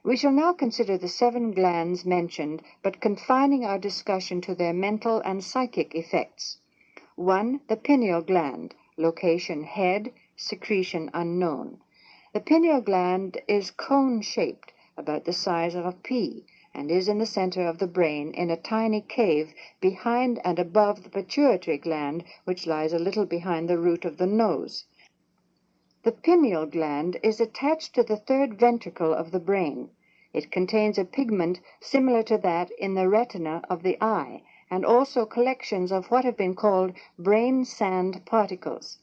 We shall now consider the 7 glands mentioned, but confining our discussion to their mental and psychic effects. 1. The pineal gland, location head, secretion unknown. The pineal gland is cone-shaped, about the size of a pea, and is in the center of the brain in a tiny cave behind and above the pituitary gland, which lies a little behind the root of the nose. The pineal gland is attached to the 3rd ventricle of the brain. It contains a pigment similar to that in the retina of the eye, and also collections of what have been called brain sand particles.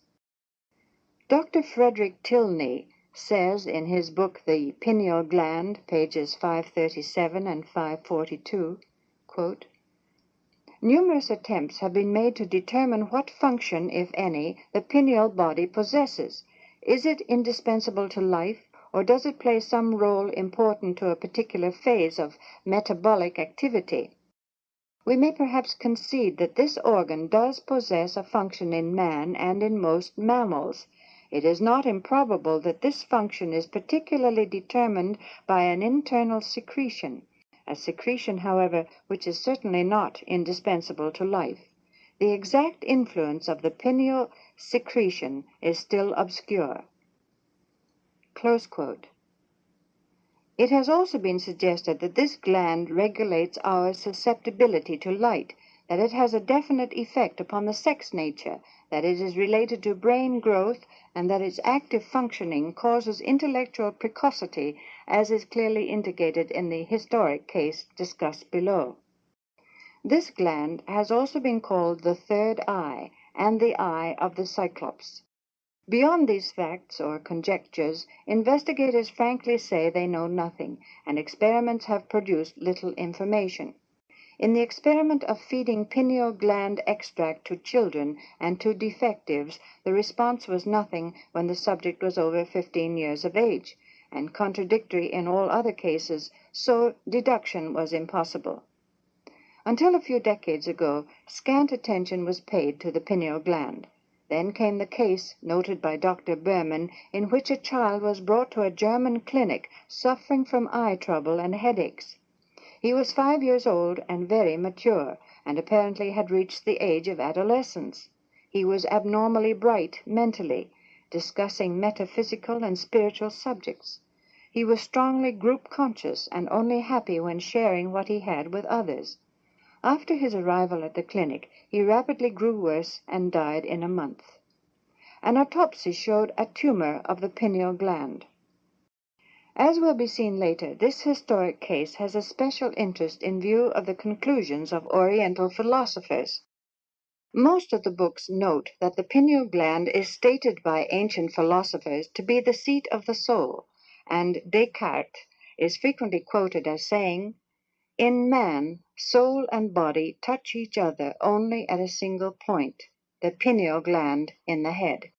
Dr. Frederick Tilney says in his book The Pineal Gland, pages 537 and 542, quote, "Numerous attempts have been made to determine what function, if any, the pineal body possesses. Is it indispensable to life, or does it play some role important to a particular phase of metabolic activity? We may perhaps concede that this organ does possess a function in man and in most mammals. It is not improbable that this function is particularly determined by an internal secretion, a secretion, however, which is certainly not indispensable to life. The exact influence of the pineal secretion is still obscure." Close quote. It has also been suggested that this gland regulates our susceptibility to light, that it has a definite effect upon the sex nature, that it is related to brain growth, and that its active functioning causes intellectual precocity, as is clearly indicated in the historic case discussed below. This gland has also been called the 3rd eye and the eye of the Cyclops. Beyond these facts or conjectures, investigators frankly say they know nothing, and experiments have produced little information. In the experiment of feeding pineal gland extract to children and to defectives, the response was nothing when the subject was over 15 years of age, and contradictory in all other cases, so deduction was impossible. Until a few decades ago, scant attention was paid to the pineal gland. Then came the case, noted by Dr. Berman, in which a child was brought to a German clinic suffering from eye trouble and headaches. He was 5 years old and very mature, and apparently had reached the age of adolescence. He was abnormally bright mentally, discussing metaphysical and spiritual subjects. He was strongly group conscious and only happy when sharing what he had with others. After his arrival at the clinic, he rapidly grew worse and died in a month. An autopsy showed a tumor of the pineal gland. As will be seen later, this historic case has a special interest in view of the conclusions of Oriental philosophers. Most of the books note that the pineal gland is stated by ancient philosophers to be the seat of the soul, and Descartes is frequently quoted as saying, "In man, soul and body touch each other only at a single point, the pineal gland in the head."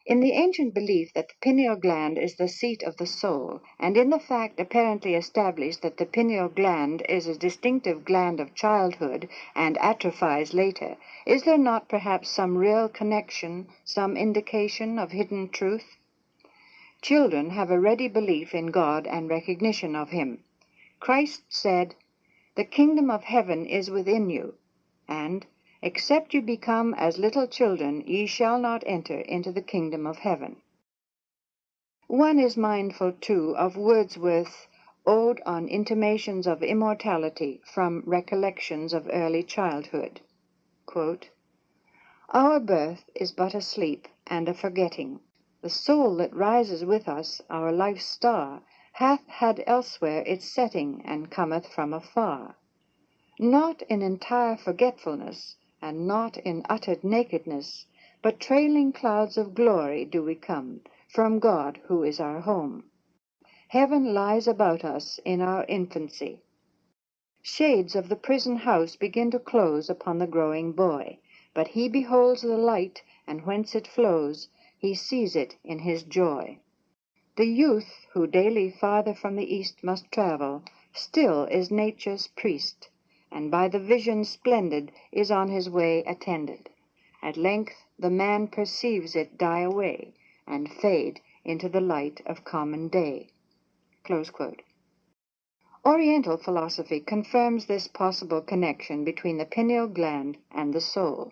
In the ancient belief that the pineal gland is the seat of the soul, and in the fact apparently established that the pineal gland is a distinctive gland of childhood and atrophies later, is there not perhaps some real connection, some indication of hidden truth? Children have a ready belief in God and recognition of Him. Christ said, "The kingdom of heaven is within you," and "Except you become as little children, ye shall not enter into the kingdom of heaven." One is mindful, too, of Wordsworth's Ode on Intimations of Immortality from Recollections of Early Childhood. Quote, "Our birth is but a sleep and a forgetting. The soul that rises with us, our life's star, hath had elsewhere its setting, and cometh from afar. Not in entire forgetfulness, and not in uttered nakedness, but trailing clouds of glory do we come, from God who is our home. Heaven lies about us in our infancy. Shades of the prison house begin to close upon the growing boy, but he beholds the light, and whence it flows, he sees it in his joy. The youth, who daily farther from the east must travel, still is nature's priest, and by the vision splendid is on his way attended. At length the man perceives it die away, and fade into the light of common day." Close quote. Oriental philosophy confirms this possible connection between the pineal gland and the soul.